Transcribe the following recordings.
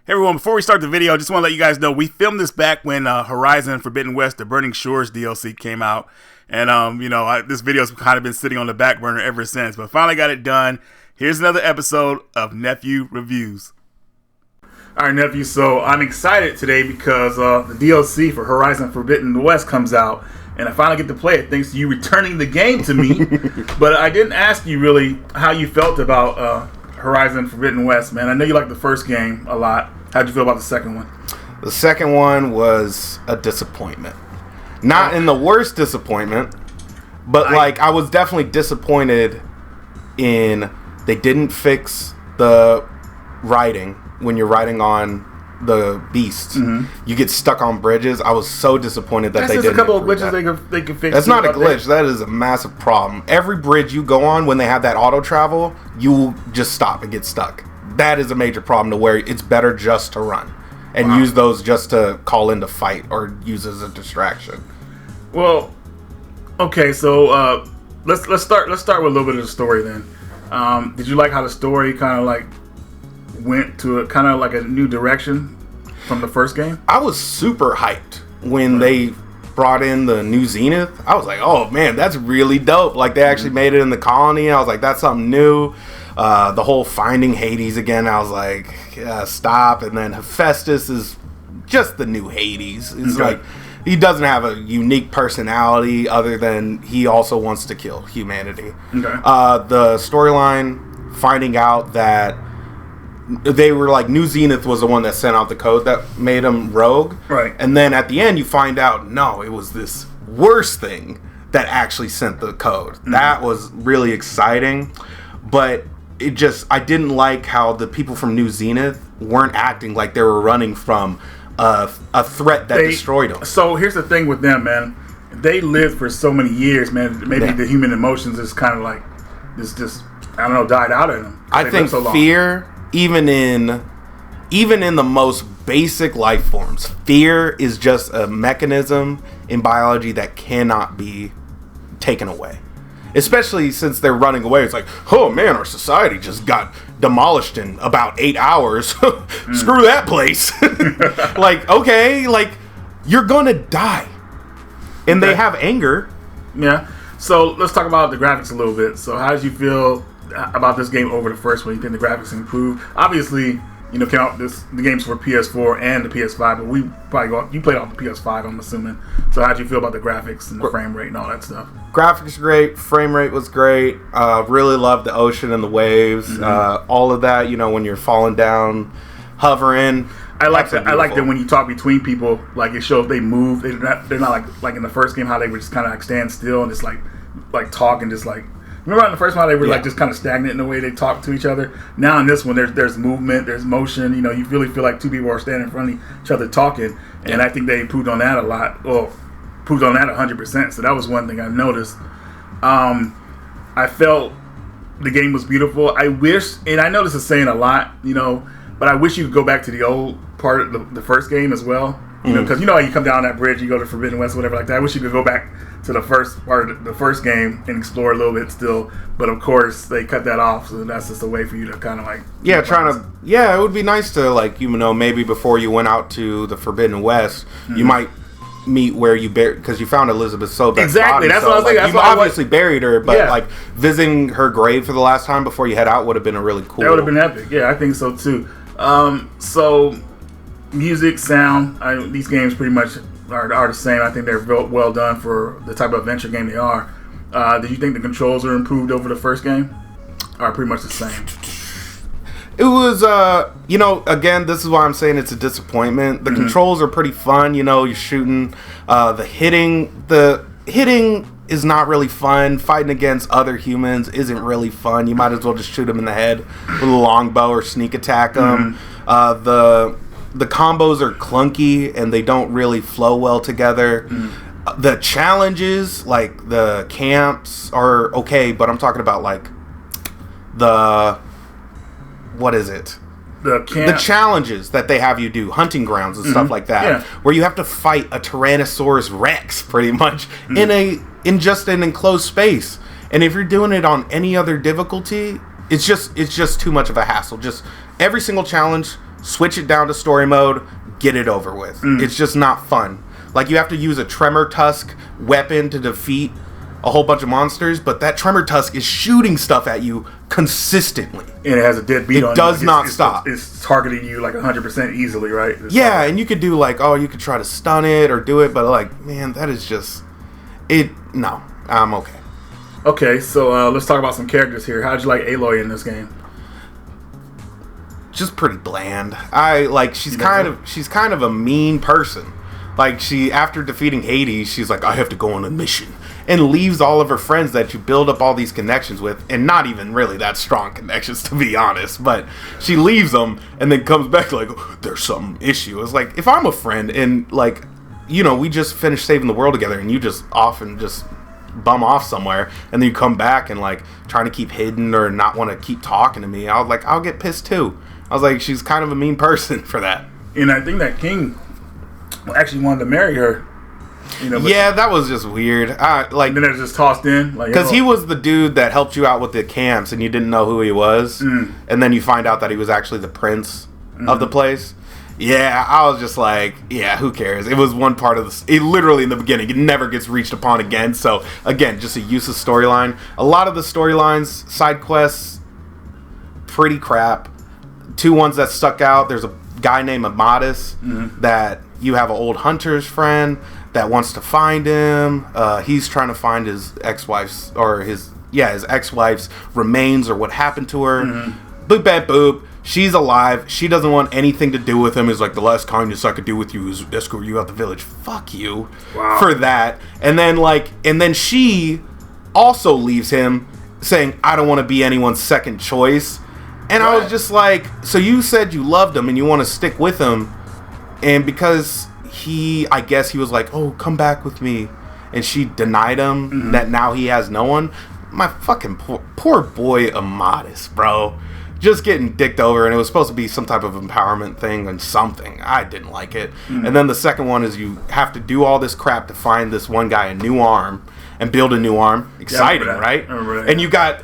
Hey everyone, before we start the video, I just want to let you guys know we filmed this back when Horizon Forbidden West, the Burning Shores DLC came out. And, this video's kind of been sitting on the back burner ever since, but finally got it done. Here's another episode of Nephew Reviews. Alright, Nephew, so I'm excited today because the DLC for Horizon Forbidden West comes out, and I finally get to play it thanks to you returning the game to me. But I didn't ask you really how you felt about Horizon Forbidden West, man. I know you liked the first game a lot. How'd you feel about the second one? The second one was a disappointment. Not in the worst disappointment, but I was definitely disappointed in they didn't fix the riding when you're riding on the beasts. Mm-hmm. You get stuck on bridges. I was so disappointed that they didn't. There's a couple of glitches they could fix. That's not a glitch. That is a massive problem. Every bridge you go on, when they have that auto travel, you just stop and get stuck. That is a major problem to where it's better just to run and use those just to call in to fight or use as a distraction. Well, okay, so let's start with a little bit of the story then. Did you like how the story kind of like went to a kind of like a new direction from the first game? I was super hyped when they brought in the new Zenith. I was like, oh man, that's really dope. Like they actually made it in the colony. I was like, that's something new. The whole finding Hades again, I was like, stop. And then Hephaestus is just the new Hades. It's like he doesn't have a unique personality other than he also wants to kill humanity. The storyline, finding out that they were like, New Zenith was the one that sent out the code that made him rogue. Right. And then at the end you find out, no, it was this worse thing that actually sent the code. Mm-hmm. That was really exciting. But I didn't like how the people from New Zenith weren't acting like they were running from a threat that destroyed them. So here's the thing with them, man. They lived for so many years, man. Maybe the human emotions is kind of like just I don't know, died out of them. I think fear, even in the most basic life forms, fear is just a mechanism in biology that cannot be taken away. Especially since they're running away. It's like, oh man, our society just got demolished in about 8 hours. Screw that place. Like, okay, like, you're gonna die. And they have anger. Yeah. So let's talk about the graphics a little bit. So how did you feel about this game over the first one? You think the graphics improved? Obviously, came out the game's for PS4 and the PS5, but you played off the PS5, I'm assuming. So how'd you feel about the graphics and the frame rate and all that stuff? Graphics great, frame rate was great. Really loved the ocean and the waves, all of that. When you're falling down, hovering. I like that when you talk between people, like it shows they move. They're not like in the first game how they would just kind of like stand still and just like talk and just like. Remember in the first one, they were like just kind of stagnant in the way they talk to each other. Now in this one, there's movement, there's motion. You really feel like two people are standing in front of each other talking. And I think they improved on that a lot. Well, improved on that 100%. So that was one thing I noticed. I felt the game was beautiful. I wish, and I know this is saying a lot, but I wish you could go back to the old part of the first game as well. Because how you come down that bridge, you go to Forbidden West, whatever like that. I wish you could go back to the first part of the first game and explore a little bit still. But of course, they cut that off, so that's just a way for you to kind of like... it would be nice to, maybe before you went out to the Forbidden West, you might meet where you buried... Because you found Elizabeth Sobek's body. That's what I was thinking. You obviously buried her, but visiting her grave for the last time before you head out would have been a really cool... That would have been epic. Yeah, I think so too. Music, sound, these games pretty much are the same. I think they're well done for the type of adventure game they are. Did you think the controls are improved over the first game? Or pretty much the same? It was, again, this is why I'm saying it's a disappointment. The controls are pretty fun. You're shooting. The hitting is not really fun. Fighting against other humans isn't really fun. You might as well just shoot them in the head with a longbow or sneak attack them. The combos are clunky and they don't really flow well together. The challenges, like the camps, are okay, but I'm talking about like what is it? The challenges that they have you do, hunting grounds and stuff like that, where you have to fight a Tyrannosaurus Rex pretty much in just an enclosed space. And if you're doing it on any other difficulty, it's just too much of a hassle. Just every single challenge, switch it down to story mode, get it over with. It's just not fun. Like, you have to use a tremor tusk weapon to defeat a whole bunch of monsters, but that tremor tusk is shooting stuff at you consistently. And it has a dead beat on it. It does not stop. It's targeting you like 100% easily, right? Yeah, and you could do like, you could try to stun it or do it, but like, man, that is just... No, I'm okay. Okay, so let's talk about some characters here. How'd you like Aloy in this game? Just pretty bland. She's kind of a mean person. Like, after defeating Hades, she's like, I have to go on a mission. And leaves all of her friends that you build up all these connections with, and not even really that strong connections, to be honest. But she leaves them and then comes back like, there's some issue. It's like, if I'm a friend and, like, we just finished saving the world together and you just often just bum off somewhere and then you come back and, like, trying to keep hidden or not want to keep talking to me, I'll get pissed too. I was like, she's kind of a mean person for that. And I think that King actually wanted to marry her. Yeah, that was just weird. And then it was just tossed in, because he was the dude that helped you out with the camps, and you didn't know who he was, and then you find out that he was actually the prince of the place. Yeah, I was just like, yeah, who cares? It was one part of it literally in the beginning. It never gets reached upon again. So again, just a useless storyline. A lot of the storylines, side quests, pretty crap. 2 ones that stuck out. There's a guy named Amadis that you have an old hunter's friend that wants to find him. He's trying to find his ex-wife's his ex-wife's remains or what happened to her. Boop, bap, boop. She's alive. She doesn't want anything to do with him. He's like, the last kindness I could do with you is escort you out the village. Fuck you for that. And then she also leaves him saying, I don't want to be anyone's second choice. And I was just like, so you said you loved him and you want to stick with him, and because I guess he was like, oh, come back with me, and she denied him that now he has no one. My fucking poor boy Amadis, bro. Just getting dicked over, and it was supposed to be some type of empowerment thing and something. I didn't like it. And then the second one is you have to do all this crap to find this one guy a new arm and build a new arm. Exciting, right? And you got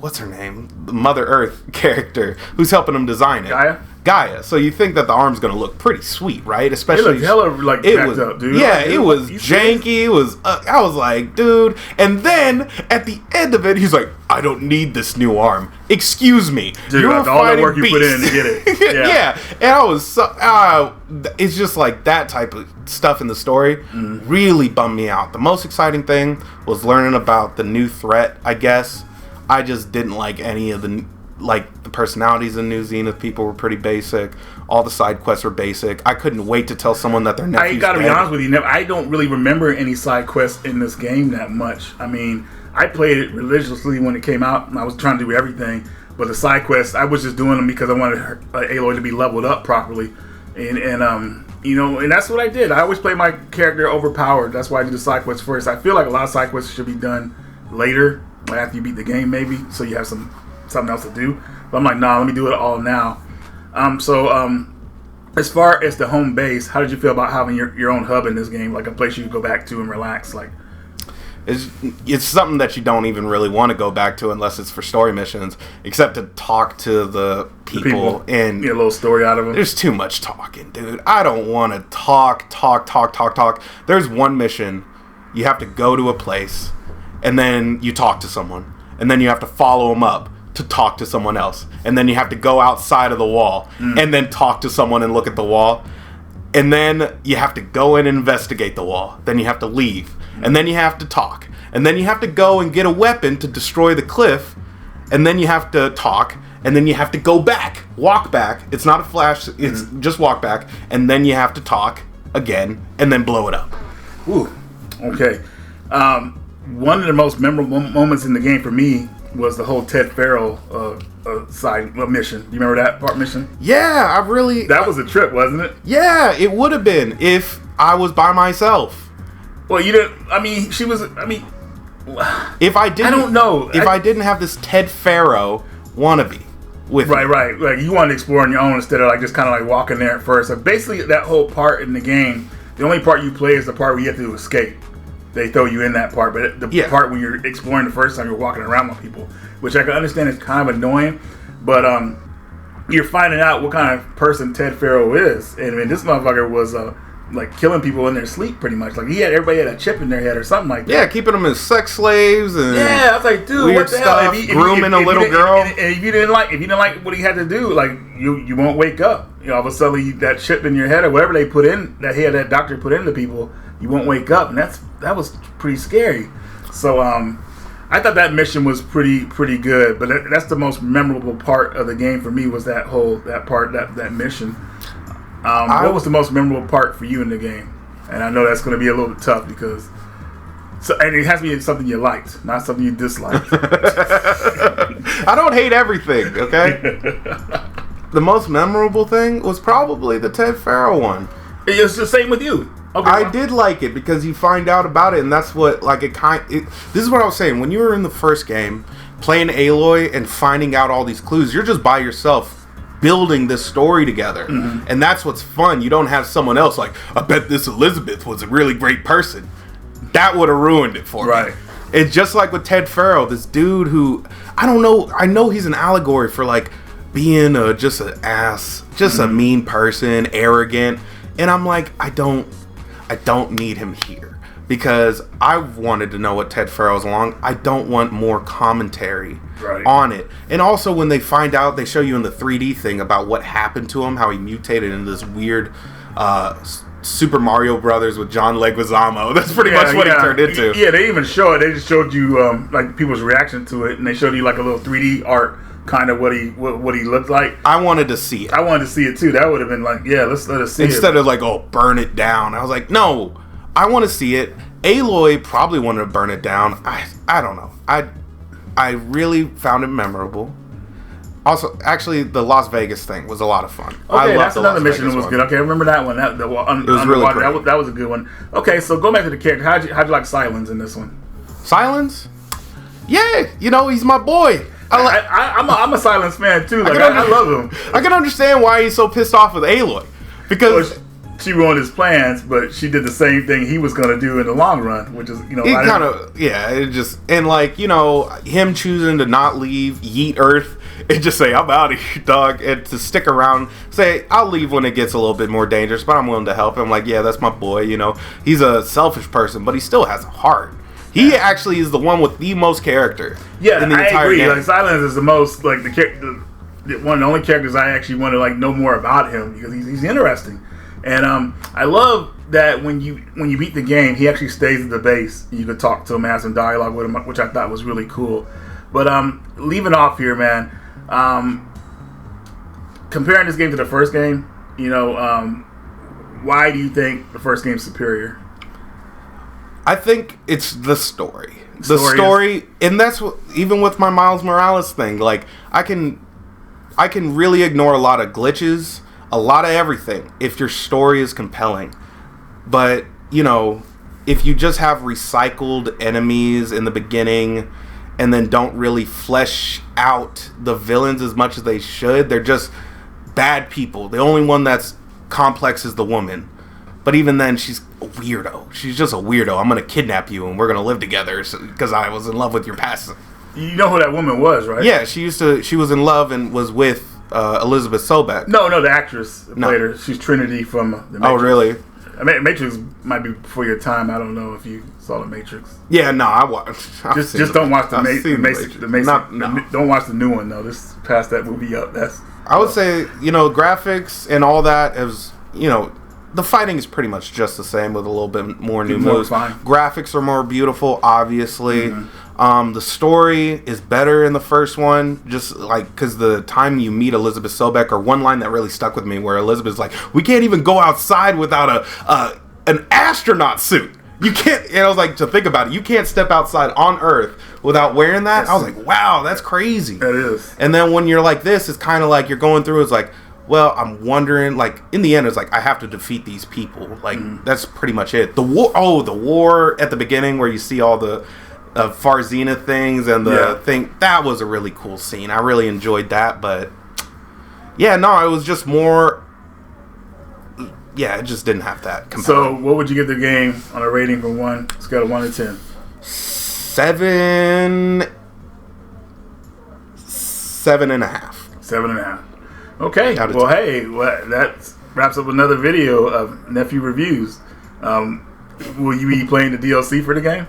what's her name? The Mother Earth character who's helping him design it. Gaia. So you think that the arm's gonna look pretty sweet, right? Especially it looked hella jacked up, dude. Yeah, it was janky. It was. I was like, dude. And then at the end of it, he's like, I don't need this new arm. Excuse me, dude. All that work you put in to get it. Yeah. And I was so. It's just like that type of stuff in the story really bummed me out. The most exciting thing was learning about the new threat, I guess. I just didn't like any of the personalities in New Zenith. People were pretty basic. All the side quests were basic. I couldn't wait to tell someone that their nephew's I gotta be honest with you, I don't really remember any side quests in this game that much. I mean, I played it religiously when it came out, and I was trying to do everything. But the side quests, I was just doing them because I wanted Aloy to be leveled up properly, and that's what I did. I always play my character overpowered. That's why I do the side quests first. I feel like a lot of side quests should be done later, after you beat the game, maybe, so you have something else to do. But I'm like, nah, let me do it all now. As far as the home base, how did you feel about having your own hub in this game, like a place you could go back to and relax? Like, it's something that you don't even really want to go back to unless it's for story missions, except to talk to the people and get a little story out of them. There's too much talking, dude. I don't want to talk. There's one mission. You have to go to a place, and then you talk to someone, and then you have to follow them up to talk to someone else, and then you have to go outside of the wall and then talk to someone and look at the wall, and then you have to go and investigate the wall, then you have to leave, and then you have to talk, and then you have to go and get a weapon to destroy the cliff, and then you have to talk, and then you have to go back, walk back. It's not a flash, it's just walk back, and then you have to talk again and then blow it up. Ooh, okay. One of the most memorable moments in the game for me was the whole Ted Farrell side mission. Do you remember that part mission? Yeah, That was a trip, wasn't it? Yeah, it would have been if I was by myself. Well, you didn't. I mean, she was. I mean, if I didn't, I don't know. If I didn't have this Ted Farrell wannabe with me. Right. Like you wanted to explore on your own instead of like just kind of like walking there at first. So basically, that whole part in the game, the only part you play is the part where you have to escape. They throw you in that part, but the part when you're exploring the first time, you're walking around with people, which I can understand is kind of annoying. But you're finding out what kind of person Ted Farrow is. And I mean, this motherfucker was like killing people in their sleep, pretty much. Like everybody had a chip in their head or something like that. Yeah, keeping them as sex slaves and I was like, dude, weird what the stuff, hell? If grooming a little girl. And if you didn't like what he had to do, like you won't wake up. You know, all of a sudden that chip in your head or whatever they put in that doctor put into people, you won't wake up, and that was pretty scary. So I thought that mission was pretty good, but that's the most memorable part of the game for me was that mission. What was the most memorable part for you in the game? And I know that's going to be a little bit tough because, and it has to be something you liked, not something you disliked. I don't hate everything, okay? The most memorable thing was probably the Ted Farrow one. It's the same with you. Okay, I did like it because you find out about it, and that's what this is what I was saying. When you were in the first game, playing Aloy and finding out all these clues, you're just by yourself building this story together, and that's what's fun. You don't have someone else like, I bet this Elizabeth was a really great person. That would have ruined it for me. It's just like with Ted Farrow, this dude who I don't know. I know he's an allegory for like being just an ass, just a mean person, arrogant, and I'm like, I don't need him here because I've wanted to know what Ted Farrow's along. I don't want more commentary on it. And also when they find out, they show you in the 3D thing about what happened to him, how he mutated into this weird Super Mario Brothers with John Leguizamo. That's pretty much what he turned into. Yeah, they even show it. They just showed you like people's reaction to it, and they showed you like a little 3D art, kind of what he looked like. I wanted to see it. I wanted to see it too. That would have been like, yeah, let's let us see Instead it. of like, oh, burn it down. I was like, no, I want to see it. Aloy probably wanted to burn it down. I don't know. I really found it memorable. Also, actually, the Las Vegas thing was a lot of fun. Okay, that's another mission that was good. Okay, I remember that one. It was really great. That was a good one. Okay, so go back to the character. How'd you like Silence in this one? Silence? Yeah, he's my boy. I'm a Silence fan too. Like, I love him. I can understand why he's so pissed off with Aloy because she ruined his plans, but she did the same thing he was going to do in the long run, which is him choosing to not leave, yeet Earth, and just say I'm out of here, dog, and to stick around, say I'll leave when it gets a little bit more dangerous, but I'm willing to help him. Like, yeah, that's my boy. He's a selfish person, but he still has a heart. He actually is the one with the most character. Yeah, in the entire agree. Game. Like, Silence is the most one of the only characters I actually want to know more about him because he's interesting, and I love that when you beat the game, he actually stays at the base. And you could talk to him, have some dialogue with him, which I thought was really cool. But leaving off here, man. Comparing this game to the first game, why do you think the first game's superior? I think it's the story. The story, and that's what, even with my Miles Morales thing, like I can really ignore a lot of glitches, a lot of everything if your story is compelling. But, if you just have recycled enemies in the beginning and then don't really flesh out the villains as much as they should, they're just bad people. The only one that's complex is the woman. But even then, she's a weirdo. She's just a weirdo. I'm going to kidnap you and we're going to live together because I was in love with your past. You know who that woman was, right? Yeah, she was in love and was with Elizabeth Sobek. No, the actress played her. She's Trinity from The Matrix. Oh, really? Matrix might be before your time. I don't know if you saw The Matrix. Yeah, no, I watched. Just don't watch the Matrix. Don't watch the new one though. This past that movie up. I would say graphics and all that is the fighting is pretty much just the same with a little bit more new moves. Graphics are more beautiful, obviously. Mm-hmm. The story is better in the first one, just like because the time you meet Elizabeth Sobek, or one line that really stuck with me, where Elizabeth's like, "We can't even go outside without an astronaut suit. You can't." And I was like, to think about it, you can't step outside on Earth without wearing that. I was like, wow, that's crazy. That is. And then when you're like this, it's kind of like you're going through. It's like, well, I'm wondering, like, in the end, it's like, I have to defeat these people. Like, that's pretty much it. The war at the beginning where you see all the Farzina things and the thing, that was a really cool scene. I really enjoyed that, but, yeah, no, it was just more, it just didn't have that compelling. So, what would you give the game on a rating from 1, scale of 1 to 10? 7.5. 7.5. Okay. out of Well, 10. hey, that wraps up another video of Nephew reviews. Um, will you be playing the DLC for the game?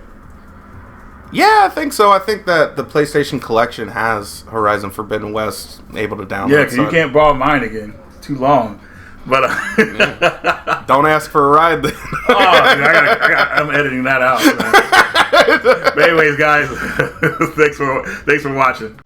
Yeah, I think so. I think that the PlayStation Collection has Horizon Forbidden West able to download. Yeah, because you can't borrow mine again. It's too long. But Yeah. Don't ask for a ride then. oh, dude, I'm editing that out. Man. But anyways, guys, thanks for watching.